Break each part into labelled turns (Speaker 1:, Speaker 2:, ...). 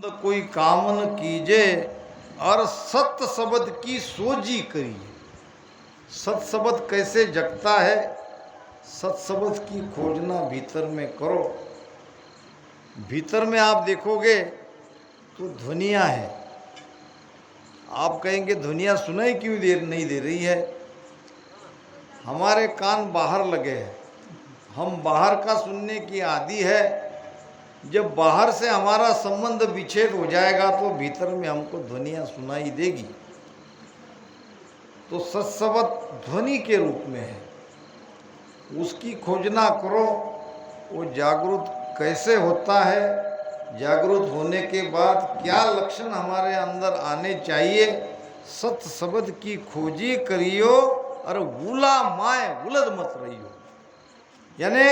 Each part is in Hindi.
Speaker 1: कोई काम न कीजे और सत्य शब्द की सोजी करिए। सत शब्द कैसे जगता है, सत शब्द की खोजना भीतर में करो। भीतर में आप देखोगे तो ध्वनिया है। आप कहेंगे ध्वनिया सुनाई क्यों नहीं दे रही है। हमारे कान बाहर लगे हैं, हम बाहर का सुनने की आदी है। जब बाहर से हमारा संबंध विच्छेद हो जाएगा तो भीतर में हमको ध्वनियाँ सुनाई देगी। तो सत्शब्द ध्वनि के रूप में है, उसकी खोजना करो। वो जागृत कैसे होता है, जागृत होने के बाद क्या लक्षण हमारे अंदर आने चाहिए, सत्य शब्द की खोजी करियो और गुला माए उलद मत रहियो। यानी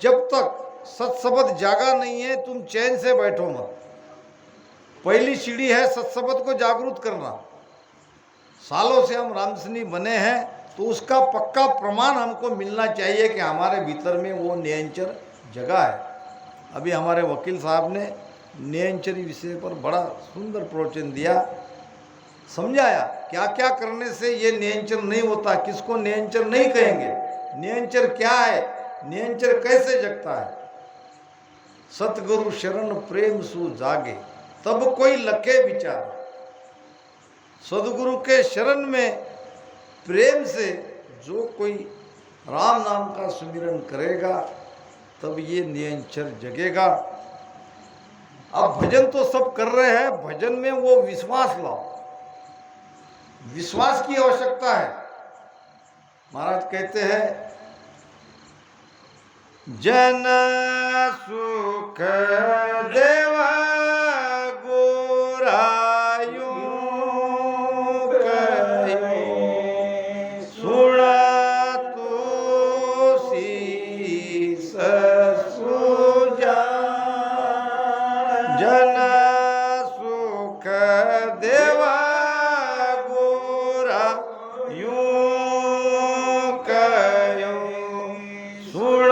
Speaker 1: जब तक सत्शब्द जागा नहीं है तुम चैन से बैठो मत। पहली सीढ़ी है सत्शब्द को जागृत करना। सालों से हम रामसनी बने हैं तो उसका पक्का प्रमाण हमको मिलना चाहिए कि हमारे भीतर में वो नियंचर जगा है। अभी हमारे वकील साहब ने नियंचरी विषय पर बड़ा सुंदर प्रवचन दिया, समझाया क्या क्या करने से ये नियंचर नहीं होता, किसको नियंचर नहीं कहेंगे, नियंचर क्या है, नियंचर कैसे जगता है। सतगुरु शरण प्रेम सु जागे तब कोई लखे विचार। सदगुरु के शरण में प्रेम से जो कोई राम नाम का सुमिरन करेगा तब ये नियंचर जगेगा। अब भजन तो सब कर रहे हैं, भजन में वो विश्वास लाओ। विश्वास की आवश्यकता है। महाराज कहते हैं जन सुख देव गोरायु कहे सुन तो शीस सुजा। जन सुख देव गोरायु कहे सुन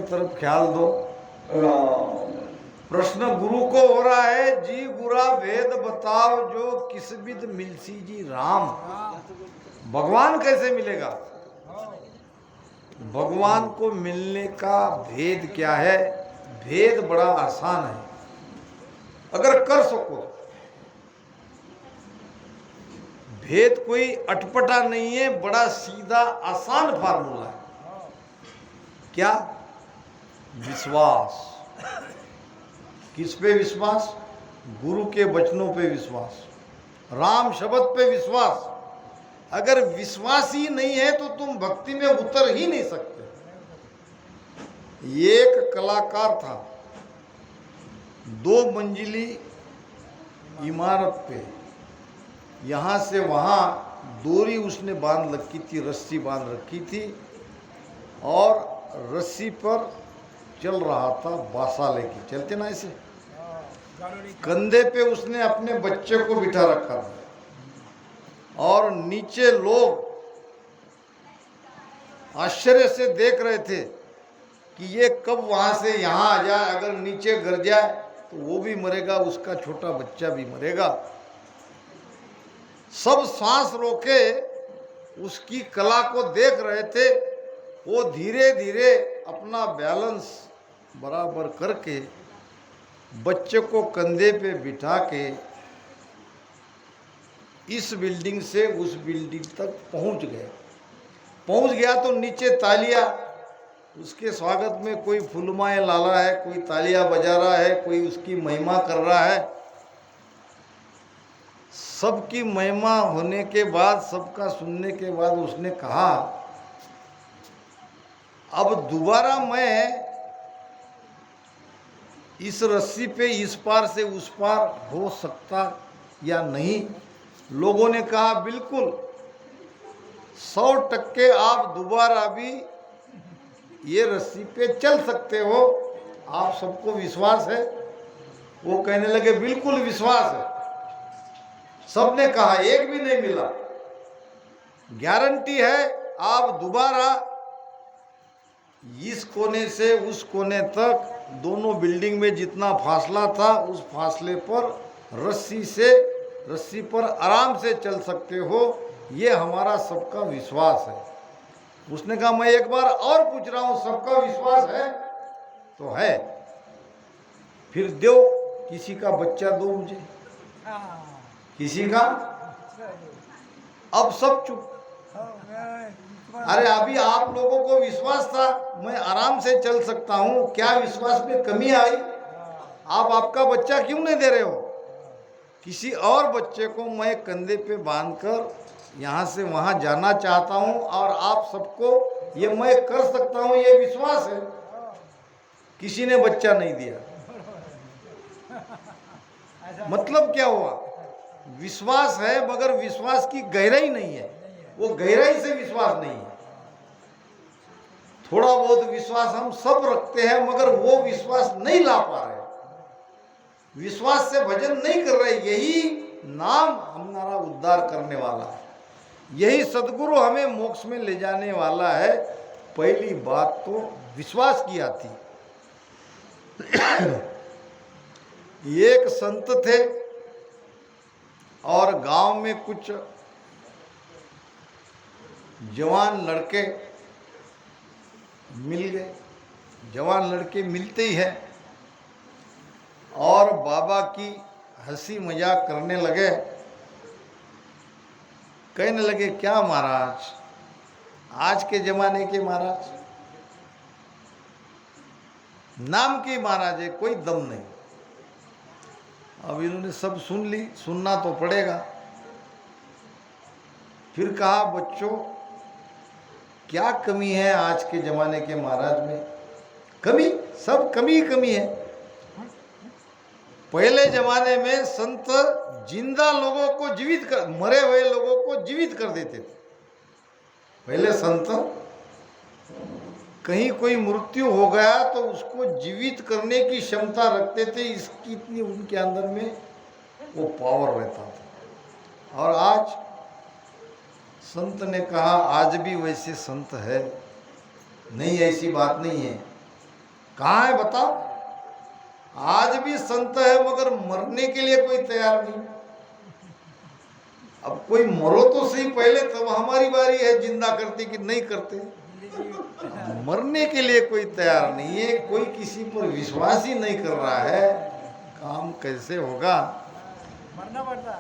Speaker 1: तरफ ख्याल दो। प्रश्न गुरु को हो रहा है, जी गुरा भेद बताओ जो किस विद मिलसी जी राम। भगवान कैसे मिलेगा, भगवान को मिलने का भेद क्या है। भेद बड़ा आसान है अगर कर सको। भेद कोई अटपटा नहीं है, बड़ा सीधा आसान फार्मूला है। क्या? विश्वास। किस पे विश्वास? गुरु के वचनों पे विश्वास, राम शब्द पे विश्वास। अगर विश्वास ही नहीं है तो तुम भक्ति में उतर ही नहीं सकते। एक कलाकार था, 2 मंजिली इमारत पे, यहाँ से वहाँ डोरी उसने बांध रखी थी, रस्सी बांध रखी थी और रस्सी पर चल रहा था। बासा लेके चलते ना ऐसे, कंधे पे उसने अपने बच्चे को बिठा रखा था और नीचे लोग आश्चर्य से देख रहे थे कि ये कब वहाँ से यहाँ आ जाए, अगर नीचे गिर जाए तो वो भी मरेगा, उसका छोटा बच्चा भी मरेगा। सब सांस रोके उसकी कला को देख रहे थे। वो धीरे धीरे अपना बैलेंस बराबर करके बच्चे को कंधे पे बिठा के इस बिल्डिंग से उस बिल्डिंग तक पहुंच गया तो नीचे तालियां, उसके स्वागत में कोई फुलमाएं लाला है, कोई तालियां बजा रहा है, कोई उसकी महिमा कर रहा है। सबकी महिमा होने के बाद, सबका सुनने के बाद उसने कहा, अब दोबारा मैं इस रस्सी पे इस पार से उस पार हो सकता या नहीं? लोगों ने कहा बिल्कुल 100% आप दोबारा भी ये रस्सी पे चल सकते हो, आप सबको विश्वास है? वो कहने लगे बिल्कुल विश्वास है। सबने कहा, एक भी नहीं मिला, गारंटी है आप दोबारा इस कोने से उस कोने तक, दोनों बिल्डिंग में जितना फासला था उस फासले पर रस्सी पर आराम से चल सकते हो, ये हमारा सबका विश्वास है। उसने कहा मैं एक बार और पूछ रहा हूं, सबका विश्वास है? तो है। फिर दो, किसी का बच्चा दो मुझे, किसी का। अब सब चुप। अरे अभी आप लोगों को विश्वास था मैं आराम से चल सकता हूं, क्या विश्वास में कमी आई? आप आपका बच्चा क्यों नहीं दे रहे हो? किसी और बच्चे को मैं कंधे पे बांधकर यहाँ से वहाँ जाना चाहता हूँ और आप सबको ये मैं कर सकता हूँ, ये विश्वास है। किसी ने बच्चा नहीं दिया। मतलब क्या हुआ? विश्वास है मगर विश्वास की गहराई नहीं है, वो गहराई से विश्वास नहीं है। थोड़ा बहुत विश्वास हम सब रखते हैं मगर वो विश्वास नहीं ला पा रहे, विश्वास से भजन नहीं कर रहे। यही नाम हमारा उद्धार करने वाला है, यही सदगुरु हमें मोक्ष में ले जाने वाला है। पहली बात तो विश्वास की आती। एक संत थे और गांव में कुछ जवान लड़के मिल गए। जवान लड़के मिलते ही हैं और बाबा की हंसी मजाक करने लगे। कहने लगे, क्या महाराज, आज के जमाने के महाराज, नाम के महाराज है, कोई दम नहीं। अब इन्होंने सब सुन ली, सुनना तो पड़ेगा। फिर कहा, बच्चों क्या कमी है आज के जमाने के महाराज में? कमी, सब कमी ही कमी है। पहले जमाने में संत जिंदा लोगों को जीवित कर, मरे हुए लोगों को जीवित कर देते थे। पहले संत कहीं कोई मृत्यु हो गया तो उसको जीवित करने की क्षमता रखते थे, इसकी इतनी उनके अंदर में वो पावर रहता था। और आज संत ने कहा, आज भी वैसे संत है? नहीं, ऐसी बात नहीं है। कहाँ है बताओ? आज भी संत है मगर मरने के लिए कोई तैयार नहीं। अब कोई मरो तो सही पहले, तब हमारी बारी है जिंदा करते कि नहीं करते। मरने के लिए कोई तैयार नहीं है, कोई किसी पर विश्वास ही नहीं कर रहा है। काम कैसे होगा? मरना पड़ता।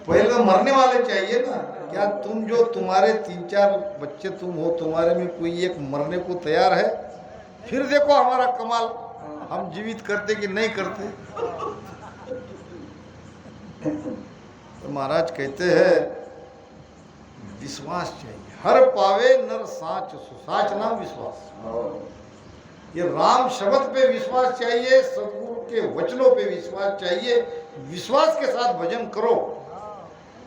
Speaker 1: पहले तो मरने वाले चाहिए ना। क्या तुम जो तुम्हारे 3-4 बच्चे तुम हो, तुम्हारे में कोई एक मरने को तैयार है? फिर देखो हमारा कमाल, हम जीवित करते कि नहीं करते। तो महाराज कहते हैं विश्वास चाहिए। हर पावे नर साच सुसाच नाम विश्वास। ये राम शब्द पे विश्वास चाहिए, सदगुरु के वचनों पे विश्वास चाहिए। विश्वास के साथ भजन करो।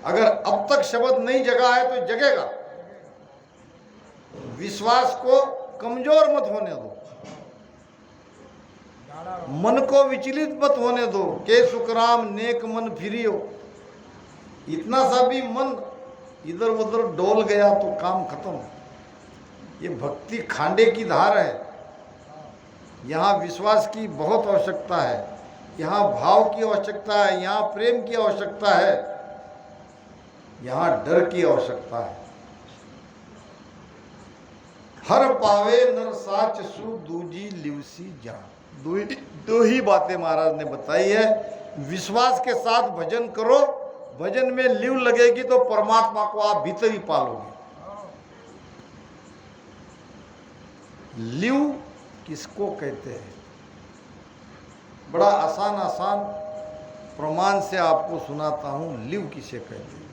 Speaker 1: अगर अब तक शब्द नहीं जगा है तो जगेगा। विश्वास को कमजोर मत होने दो, मन को विचलित मत होने दो। के सुखराम नेक मन फिरियो, इतना सा भी मन इधर उधर डोल गया तो काम खत्म। ये भक्ति खांडे की धार है, यहाँ विश्वास की बहुत आवश्यकता है, यहाँ भाव की आवश्यकता है, यहाँ प्रेम की आवश्यकता है, यहाँ डर की आवश्यकता है। हर पावे नर साच सु दूजी लिवसी जान। दो ही बातें महाराज ने बताई है। विश्वास के साथ भजन करो, भजन में लिव लगेगी तो परमात्मा को आप भीतर ही पालोगे। लिव किसको कहते हैं? बड़ा आसान आसान प्रमाण से आपको सुनाता हूं, लिव किसे कहते हैं,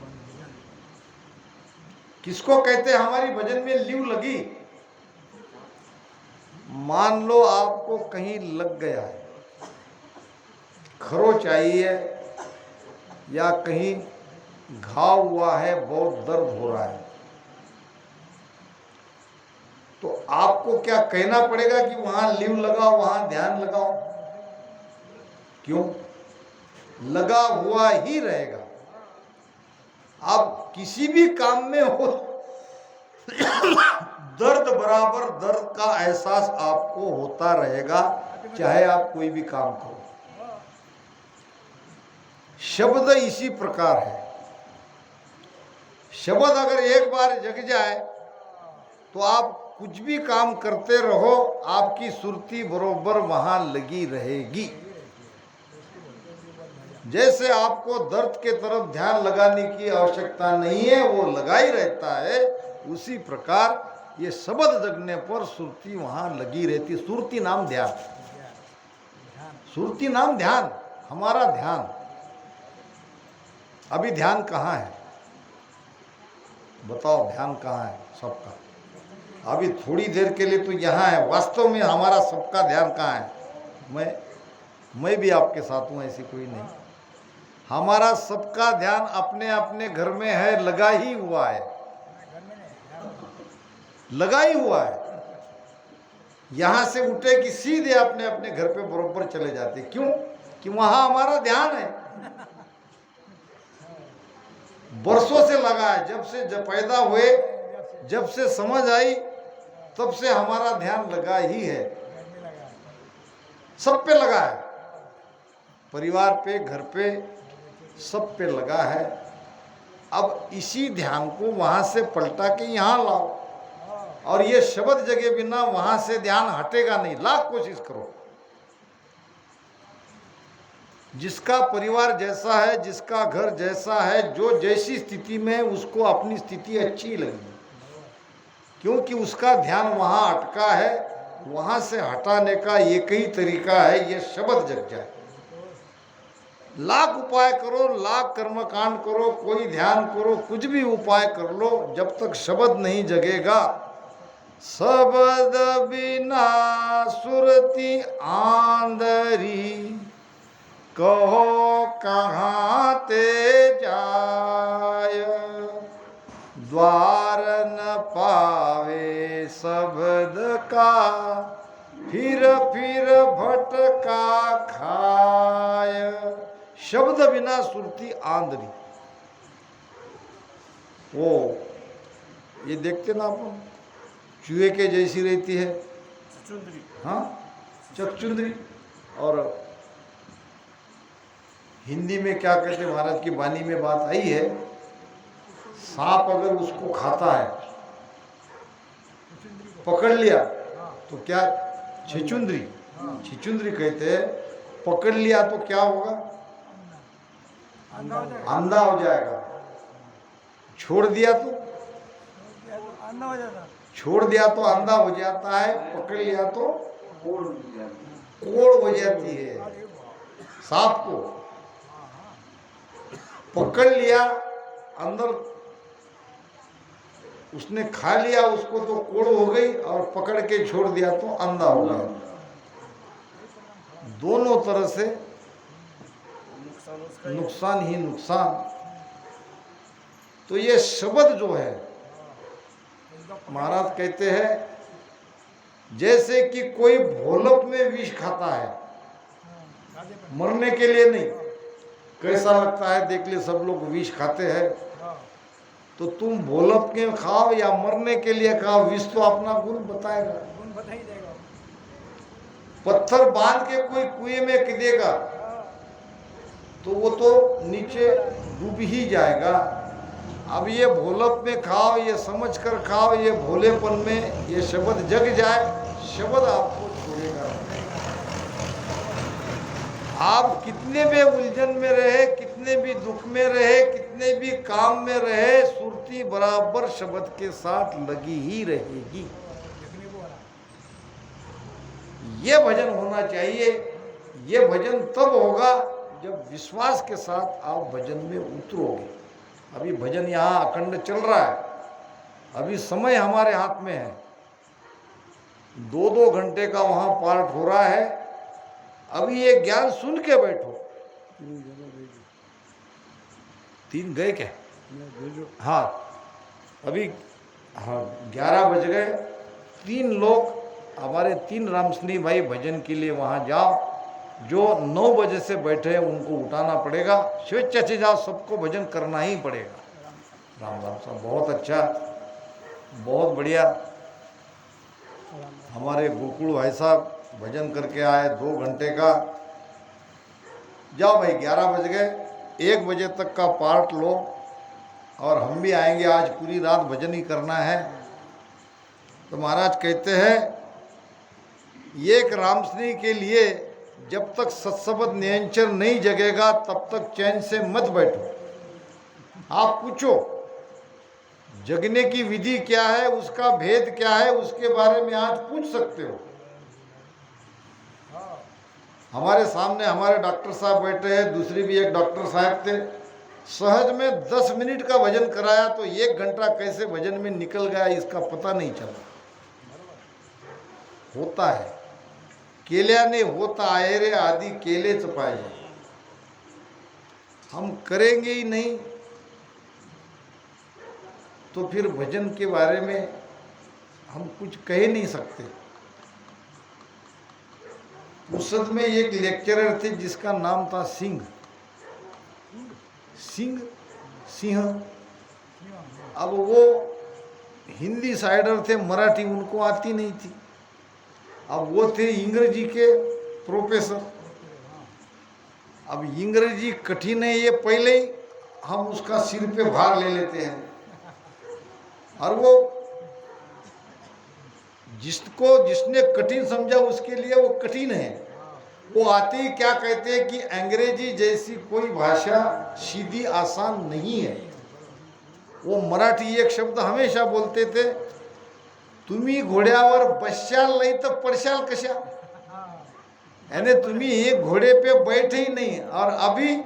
Speaker 1: किसको कहते हैं। हमारी भजन में लिव लगी, मान लो आपको कहीं लग गया है, खरोच आई है या कहीं घाव हुआ है, बहुत दर्द हो रहा है, तो आपको क्या कहना पड़ेगा कि वहां लिव लगाओ, वहां ध्यान लगाओ? क्यों? लगा हुआ ही रहेगा। आप किसी भी काम में हो दर्द बराबर दर्द का एहसास आपको होता रहेगा, चाहे आप कोई भी काम करो। शब्द इसी प्रकार है। शब्द अगर एक बार जग जाए तो आप कुछ भी काम करते रहो, आपकी सुरती बरोबर वहां लगी रहेगी। जैसे आपको दर्द के तरफ ध्यान लगाने की आवश्यकता नहीं है, वो लगा ही रहता है, उसी प्रकार ये शब्द जगने पर सुरती वहां लगी रहती। सुरती नाम ध्यान, सुरती नाम ध्यान, हमारा ध्यान। अभी ध्यान कहाँ है? बताओ, ध्यान कहाँ है सबका? अभी थोड़ी देर के लिए तो यहाँ है, वास्तव में हमारा सबका ध्यान कहाँ है? मैं भी आपके साथ हूँ, ऐसी कोई नहीं। हमारा सबका ध्यान अपने अपने घर में है, लगा ही हुआ है, लगा ही हुआ है। यहां से उठे कि सीधे अपने अपने घर पे बरोबर चले जाते। क्यों? कि वहां हमारा ध्यान है, बरसों से लगा है। जब पैदा हुए, जब से समझ आई, तब से हमारा ध्यान लगा ही है, सब पे लगा है, परिवार पे, घर पे, सब पे लगा है। अब इसी ध्यान को वहां से पलटा के यहां लाओ, और ये शब्द जगे बिना वहां से ध्यान हटेगा नहीं, लाख कोशिश करो। जिसका परिवार जैसा है, जिसका घर जैसा है, जो जैसी स्थिति में, उसको अपनी स्थिति अच्छी लगी, क्योंकि उसका ध्यान वहां अटका है। वहां से हटाने का एक ही तरीका है, ये शब्द जग जाए। लाख उपाय करो, लाख कर्मकांड करो, कोई ध्यान करो, कुछ भी उपाय कर लो, जब तक शब्द नहीं जगेगा। शब्द बिना सुरती आंदरी, कहो कहाँ ते जाय, द्वार न पावे शब्द का, फिर भटका खाय। शब्द बिना सुरती आंदरी। वो ये देखते ना अपन, चूहे के जैसी रहती है, चुचुंदरी। हाँ, चकचुंदरी। और हिंदी में क्या कहते हैं, महाराज की वाणी में बात आई है, सांप अगर उसको खाता है, पकड़ लिया तो क्या, छिचुंदरी, छिचुंदरी कहते हैं। पकड़ लिया तो क्या होगा? अंधा हो जाएगा। छोड़ दिया तो अंधा हो जाता, छोड़ दिया तो अंधा हो जाता है, पकड़ लिया तो कोड़ हो जाती है। सांप को पकड़ लिया, अंदर उसने खा लिया, उसको तो कोड़ हो गई, और पकड़ के छोड़ दिया तो अंधा हो गया। दोनों तरह से नुकसान ही नुकसान। तो ये शब्द जो है, महाराज कहते हैं जैसे कि कोई भोलक में विष खाता है, मरने के लिए नहीं। कैसा लगता है देख ले, सब लोग विष खाते हैं, तो तुम भोलक के खाओ या मरने के लिए खाओ, विष तो अपना गुण बताएगा, गुण बता ही देगा। पत्थर बांध के कोई कुएं में गिरेगा तो वो तो नीचे डूब ही जाएगा। अब ये भोलप में खाओ, ये समझ कर खाओ, ये भोलेपन में ये शब्द जग जाए, शब्द आपको छोड़ेगा। आप कितने भी उलझन में रहे, कितने भी दुख में रहे, कितने भी काम में रहे, सुरती बराबर शब्द के साथ लगी ही रहेगी। ये भजन होना चाहिए। ये भजन तब होगा जब विश्वास के साथ आप भजन में उतरोगे। अभी भजन यहाँ अखंड चल रहा है, अभी समय हमारे हाथ में है। 2-2 घंटे का वहाँ पाठ हो रहा है। अभी ये ज्ञान सुन के बैठो। 3 गए क्या? हाँ, अभी 11 बज गए। 3 लोग हमारे 3 रामसनी भाई भजन के लिए वहाँ जाओ। जो 9 बजे से बैठे हैं उनको उठाना पड़ेगा, स्वेच्छा से जाओ, सबको भजन करना ही पड़ेगा। राम राम साहब, बहुत अच्छा, बहुत बढ़िया। हमारे गोकुल भाई साहब भजन करके आए 2 घंटे का। जाओ भाई, 11 बज गए, 1 बजे तक का पार्ट लो और हम भी आएंगे। आज पूरी रात भजन ही करना है। तो महाराज कहते हैं, एक रामसनी के लिए जब तक सत्सबद नियंचर नहीं जगेगा तब तक चैन से मत बैठो। आप पूछो जगने की विधि क्या है, उसका भेद क्या है, उसके बारे में आज पूछ सकते हो। हमारे सामने हमारे डॉक्टर साहब बैठे हैं, दूसरी भी एक डॉक्टर साहब थे। सहज में 10 मिनट का भजन कराया तो 1 घंटा कैसे भजन में निकल गया इसका पता नहीं चला। होता है, केल्याने होता आहे रे आदि केलेच पाहिजे। हम करेंगे ही नहीं तो फिर भजन के बारे में हम कुछ कह नहीं सकते। उसद में एक लेक्चरर थे जिसका नाम था सिंह। अब वो हिंदी साइडर थे, मराठी उनको आती नहीं थी। अब वो थे अंग्रेजी के प्रोफेसर। अब अंग्रेजी कठिन है, ये पहले ही हम उसका सिर पे भार ले लेते हैं। और वो जिसने कठिन समझा उसके लिए वो कठिन है। वो आते ही क्या कहते हैं कि अंग्रेजी जैसी कोई भाषा सीधी आसान नहीं है। वो मराठी एक शब्द हमेशा बोलते थे, तुम्ही घोड्यावर बसशाल नहीं तो पडशाल कशा। यानी तुम्ही एक घोड़े पे बैठे ही नहीं और अभी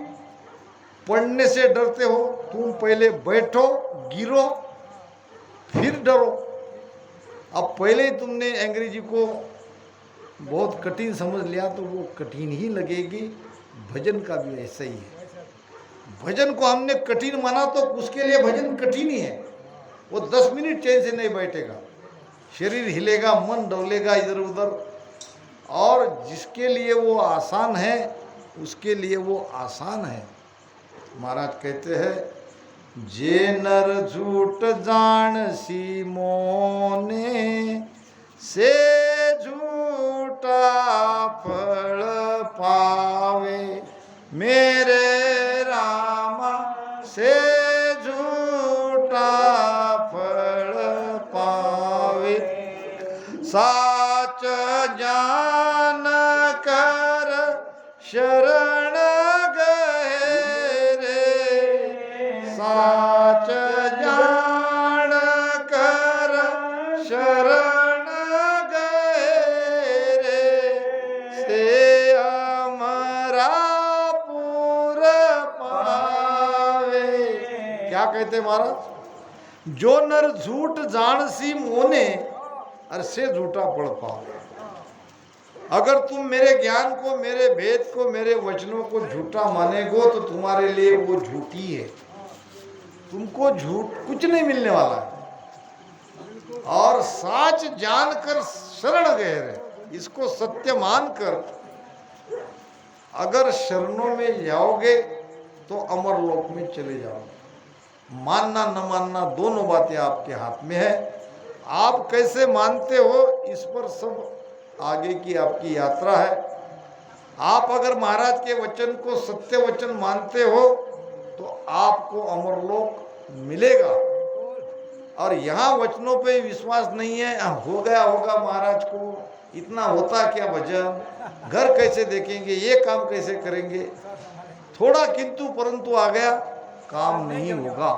Speaker 1: पढ़ने से डरते हो। तुम पहले बैठो, गिरो, फिर डरो। अब पहले ही तुमने अंग्रेजी को बहुत कठिन समझ लिया तो वो कठिन ही लगेगी। भजन का भी ऐसा ही है। भजन को हमने कठिन माना तो उसके लिए भजन कठिन ही है। वो 10 मिनट चैन से नहीं बैठेगा, शरीर हिलेगा, मन डोलेगा इधर उधर। और जिसके लिए वो आसान है उसके लिए वो आसान है। महाराज कहते हैं, जे नर झूठ जान मोने से झूठा फल पावे। मेरे रामा से झूठा फल पावे। साच जान कर शरण गए रे। साच जान कर शरण गए रे। से हमारा पुर पावे। क्या कहते महाराज? जो नर झूठ जान सी मोने और से झूठा पढ़ पाओ। अगर तुम मेरे ज्ञान को, मेरे भेद को, मेरे वचनों को झूठा मानेगो तो तुम्हारे लिए वो झूठी है। तुमको झूठ कुछ नहीं मिलने वाला है। और साच जानकर शरण गए रे, इसको सत्य मानकर अगर शरणों में जाओगे तो अमर लोक में चले जाओगे। मानना न मानना दोनों बातें आपके हाथ में है। आप कैसे मानते हो इस पर सब आगे की आपकी यात्रा है। आप अगर महाराज के वचन को सत्य वचन मानते हो तो आपको अमरलोक मिलेगा। और यहाँ वचनों पे विश्वास नहीं है, हो गया होगा महाराज को, इतना होता क्या भजन, घर कैसे देखेंगे, ये काम कैसे करेंगे, थोड़ा किंतु परंतु आ गया, काम नहीं होगा।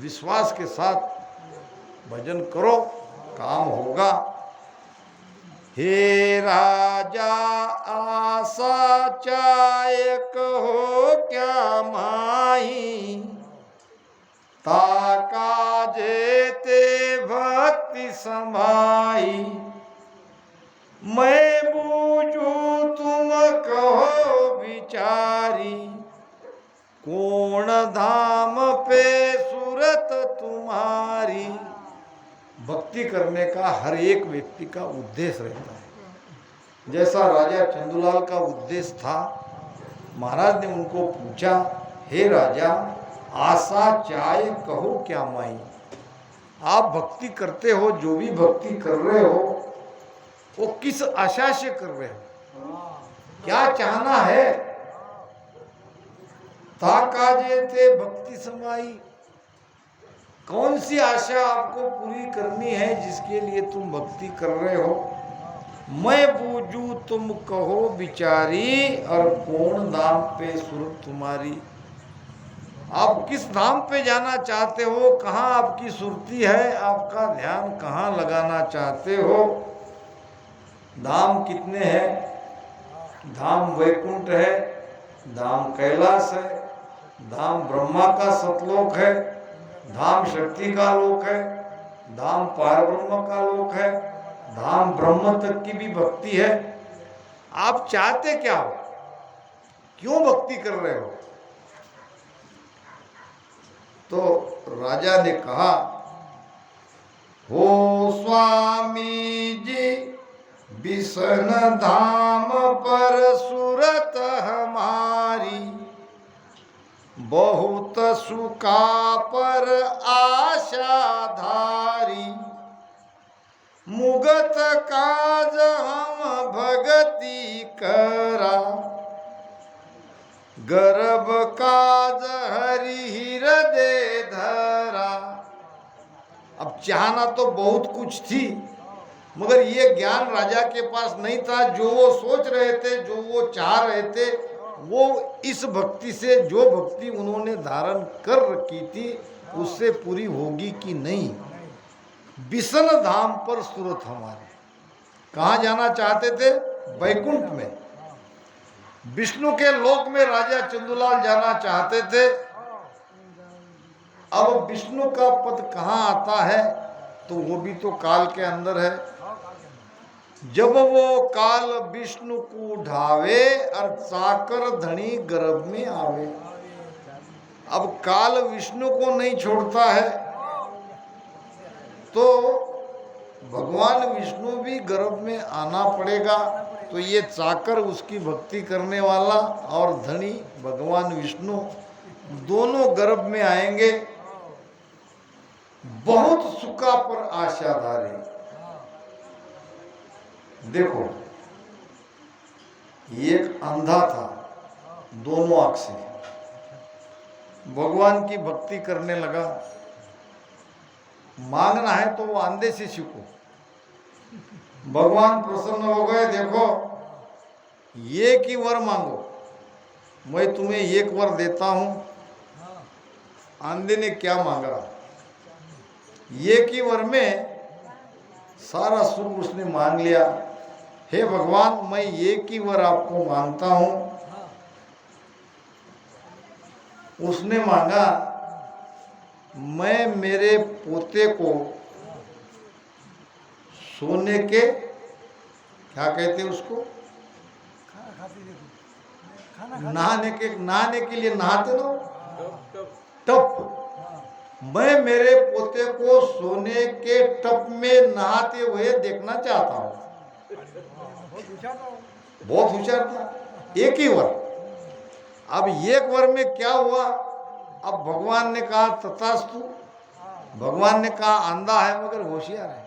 Speaker 1: विश्वास के साथ भजन करो, काम होगा। हे राजा आशा चाहे कहो क्या माही, ताका जेते भक्ति समाई, मैं बूझू तुम कहो विचारी, कोण धाम पे सूरत तुम्हारी। भक्ति करने का हर एक व्यक्ति का उद्देश्य रहता है। जैसा राजा चंदूलाल का उद्देश्य था, महाराज ने उनको पूछा, हे राजा आशा चाहे कहो क्या माई, आप भक्ति करते हो, जो भी भक्ति कर रहे हो वो किस आशा से कर रहे हो, क्या चाहना है। ताकाजे थे भक्ति समाई, कौन सी आशा आपको पूरी करनी है जिसके लिए तुम भक्ति कर रहे हो। मैं बूझू तुम कहो विचारी, और कौन धाम पे सुरत तुम्हारी, आप किस धाम पे जाना चाहते हो, कहाँ आपकी सुरती है, आपका ध्यान कहाँ लगाना चाहते हो। धाम कितने हैं, धाम वैकुंठ है, धाम कैलाश है, धाम ब्रह्मा का सतलोक है, धाम शक्ति का लोक है, धाम पारब्रह्म का लोक है, धाम ब्रह्म तक की भी भक्ति है। आप चाहते क्या हो, क्यों भक्ति कर रहे हो। तो राजा ने कहा, हो स्वामी जी बिसन धाम पर सूरत हमारी, बहुत सुखा पर आशा धारी, मुगत काज हम भगति करा, गर्भ काज हरि हृदय धरा। अब चाहना तो बहुत कुछ थी, मगर ये ज्ञान राजा के पास नहीं था। जो वो सोच रहे थे, जो वो चाह रहे थे, वो इस भक्ति से, जो भक्ति उन्होंने धारण कर रखी थी, उससे पूरी होगी कि नहीं। बिसन धाम पर सूरत हमारे, कहाँ जाना चाहते थे, वैकुंठ में, विष्णु के लोक में राजा चंदूलाल जाना चाहते थे। अब विष्णु का पद कहाँ आता है, तो वो भी तो काल के अंदर है। जब वो काल विष्णु को ढावे, और चाकर धनी गर्भ में आवे। अब काल विष्णु को नहीं छोड़ता है, तो भगवान विष्णु भी गर्भ में आना पड़ेगा। तो ये चाकर उसकी भक्ति करने वाला और धनी भगवान विष्णु दोनों गर्भ में आएंगे। बहुत सुखा पर आशाधारी। देखो, एक अंधा था, दोनों आंख से भगवान की भक्ति करने लगा। मांगना है तो वो अंधे से सीखो। भगवान प्रसन्न हो गए, देखो एक ही वर मांगो, मैं तुम्हें एक वर देता हूं। अंधे ने क्या मांगा, एक ही वर में सारा सुख उसने मांग लिया। हे भगवान, मैं एक ही वर आपको मांगता हूं। उसने मांगा, मैं मेरे पोते को सोने के, क्या कहते हैं उसको, नहाने के लिए नहाते ना, टप। मैं मेरे पोते को सोने के टप में नहाते हुए देखना चाहता हूँ। बहुत होशियार था, एक ही वर। अब एक वर में क्या हुआ, अब भगवान ने कहा तथास्तु। भगवान ने कहा अंधा है मगर होशियार है।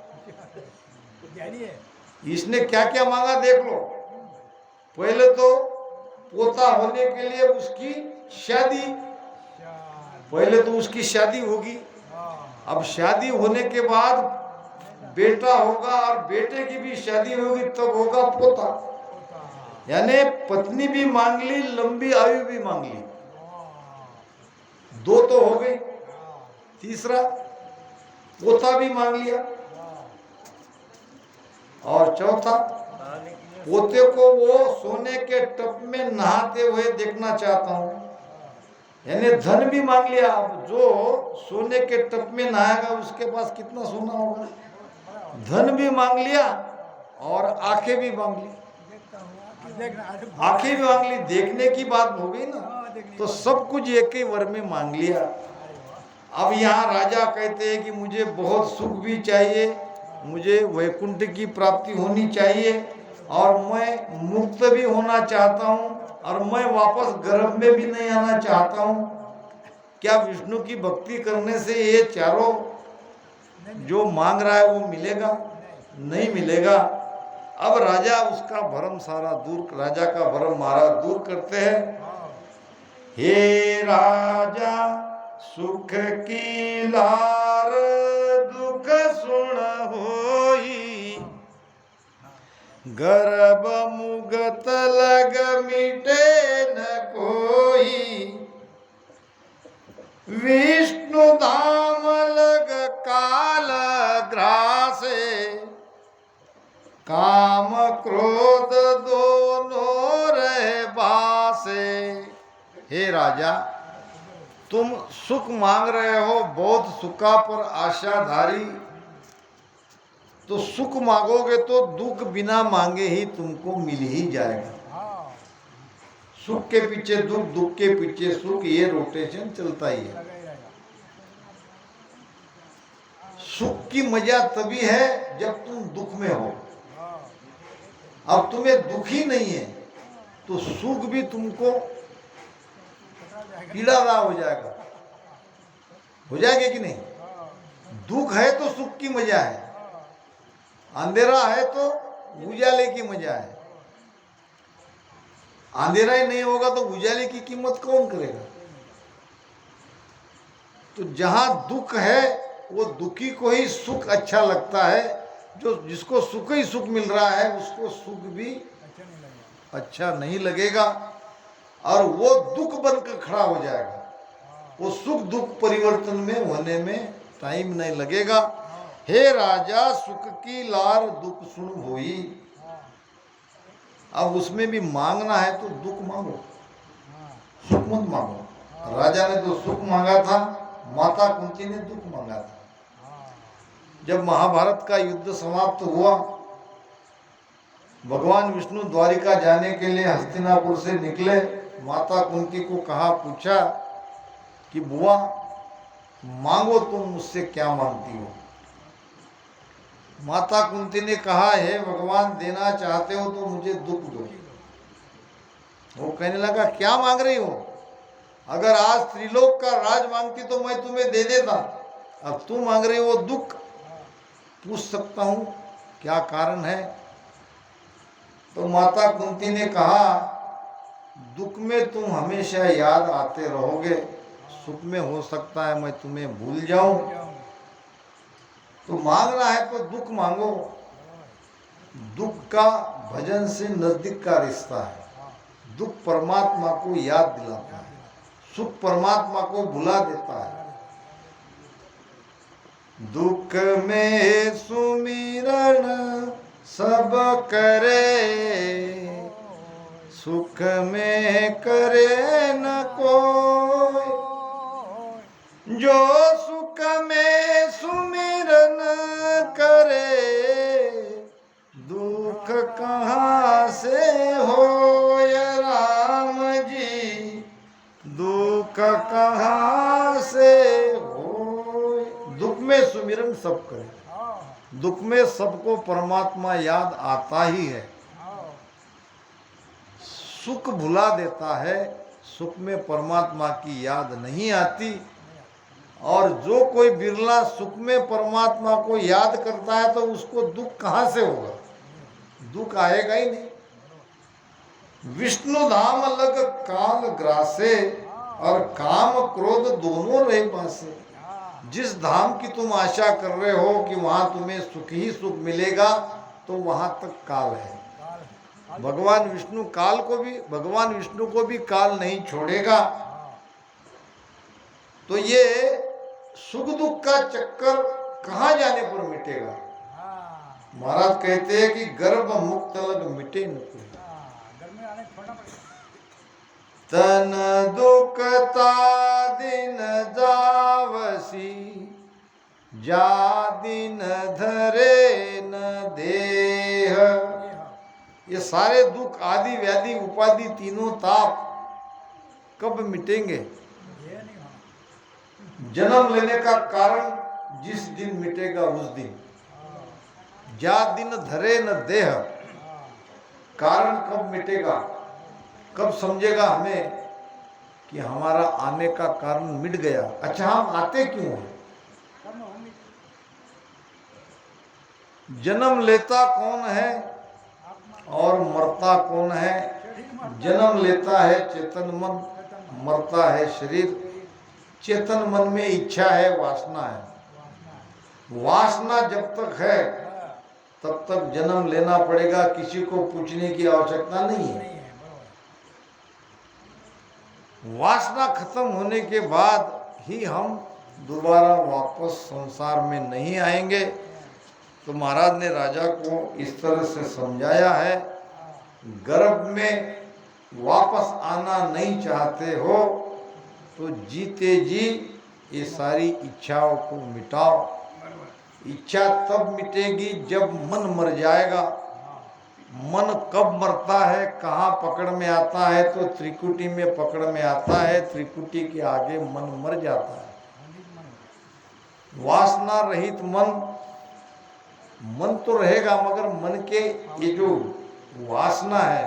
Speaker 1: इसने क्या क्या मांगा देख लो। पहले तो पोता होने के लिए उसकी शादी, पहले तो उसकी शादी होगी। अब शादी होने के बाद बेटा होगा और बेटे की भी शादी होगी, तब होगा पोता। यानी पत्नी भी मांग ली, लंबी आयु भी मांग ली, दो तो हो गई। तीसरा पोता भी मांग लिया। और चौथा, पोते को वो सोने के टप में नहाते हुए देखना चाहता हूं। यानी धन भी मांग लिया। अब जो सोने के टप में नहाएगा उसके पास कितना सोना होगा। धन भी मांग लिया और आंखें भी मांग ली। आंखें भी मांग ली, देखने की बात हो गई ना। तो सब कुछ एक ही वर में मांग लिया। अब यहाँ राजा कहते हैं कि मुझे बहुत सुख भी चाहिए, मुझे वैकुंठ की प्राप्ति होनी चाहिए, और मैं मुक्त भी होना चाहता हूँ, और मैं वापस गर्भ में भी नहीं आना चाहता हूँ। क्या विष्णु की भक्ति करने से ये चारों जो मांग रहा है वो मिलेगा? नहीं मिलेगा। अब राजा उसका भरम सारा दूर, राजा का भरम महाराज दूर करते हैं। हे राजा सुख की लार दुख सुन होई, गर्भ मुगत लग मिटे न कोई, विष्णु धाम लग काल ग्रासे, काम क्रोध दोनों रह बासे। हे राजा, तुम सुख मांग रहे हो, बहुत सुखा पर आशाधारी। तो सुख मांगोगे तो दुख बिना मांगे ही तुमको मिल ही जाएगा। सुख के पीछे दुख, दुख के पीछे सुख, ये रोटेशन चलता ही है। सुख की मजा तभी है जब तुम दुख में हो। अब तुम्हें दुख ही नहीं है तो सुख भी तुमको पीड़ादार हो जाएगा। हो जाएगा कि नहीं? दुख है तो सुख की मजा है, अंधेरा है तो उजाले की मजा है। अंधेरा ही नहीं होगा तो उजाले की कीमत कौन करेगा? तो जहां दुख है वो दुखी को ही सुख अच्छा लगता है। जो जिसको सुख ही सुख मिल रहा है उसको सुख भी अच्छा नहीं लगेगा, और वो दुख बनकर खड़ा हो जाएगा। वो सुख दुख परिवर्तन में होने में टाइम नहीं लगेगा। हे राजा सुख की लार दुख सुन होई। अब उसमें भी मांगना है तो दुख मांगो, सुख मत मांगो। राजा ने तो सुख मांगा था, माता कुंती ने दुख मांगा था। जब महाभारत का युद्ध समाप्त हुआ, भगवान विष्णु द्वारिका जाने के लिए हस्तिनापुर से निकले। माता कुंती को कहा, पूछा कि बुआ मांगो, तुम मुझसे क्या मांगती हो? माता कुंती ने कहा, हे भगवान, देना चाहते हो तो मुझे दुख दो। वो कहने लगा, क्या मांग रही हो? अगर आज त्रिलोक का राज मांगती तो मैं तुम्हें दे देता, अब तुम मांग रही हो दुख। पूछ सकता हूं क्या कारण है? तो माता कुंती ने कहा, दुख में तुम हमेशा याद आते रहोगे, सुख में हो सकता है मैं तुम्हें भूल जाऊं। तो मांगना है तो दुख मांगो। दुख का भजन से नजदीक का रिश्ता है। दुख परमात्मा को याद दिलाता है, सुख परमात्मा को भुला देता है। दुख में सुमिरन सब करे, सुख में करे न कोई। जो सुख में सुमिरन करे, दुख कहाँ से होय राम जी, दुख कहाँ से होय। दुख में सुमिरन सब करे, दुख में सबको परमात्मा याद आता ही है। सुख भुला देता है, सुख में परमात्मा की याद नहीं आती। और जो कोई बिरला सुख में परमात्मा को याद करता है तो उसको दुख कहाँ से होगा? दुख आएगा ही नहीं। विष्णु धाम अलग काल ग्रासे, और काम क्रोध दोनों रहे पासे। जिस धाम की तुम आशा कर रहे हो कि वहां तुम्हें सुख ही सुख मिलेगा, तो वहां तक काल है। भगवान विष्णु को भी काल नहीं छोड़ेगा। तो ये सुख दुख का चक्कर कहाँ जाने पर मिटेगा? महाराज कहते हैं कि गर्भ मुक्त लग मिटे न कोई। तन दुखता दिन जावसी, जा दिन धरे न देह। ये सारे दुख आदि व्याधि उपाधि तीनों ताप कब मिटेंगे? जन्म लेने का कारण जिस दिन मिटेगा उस दिन। जा दिन धरे न देह, कारण कब मिटेगा? कब समझेगा हमें कि हमारा आने का कारण मिट गया? अच्छा, हम आते क्यों हैं? जन्म लेता कौन है और मरता कौन है? जन्म लेता है चेतन मन, मरता है शरीर। चेतन मन में इच्छा है, वासना है। वासना जब तक है तब तक जन्म लेना पड़ेगा, किसी को पूछने की आवश्यकता नहीं है। वासना खत्म होने के बाद ही हम दोबारा वापस संसार में नहीं आएंगे। तो महाराज ने राजा को इस तरह से समझाया है, गर्भ में वापस आना नहीं चाहते हो तो जीते जी ये सारी इच्छाओं को मिटाओ। इच्छा तब मिटेगी जब मन मर जाएगा। मन कब मरता है, कहाँ पकड़ में आता है? तो त्रिकुटी में पकड़ में आता है। त्रिकुटी के आगे मन मर जाता है। वासना रहित मन तो रहेगा, मगर मन के ये जो वासना है,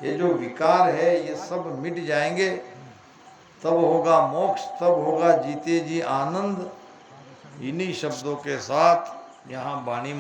Speaker 1: ये जो विकार है, ये सब मिट जाएंगे। तब होगा मोक्ष, तब होगा जीते जी आनंद। इन्हीं शब्दों के साथ यहाँ वाणी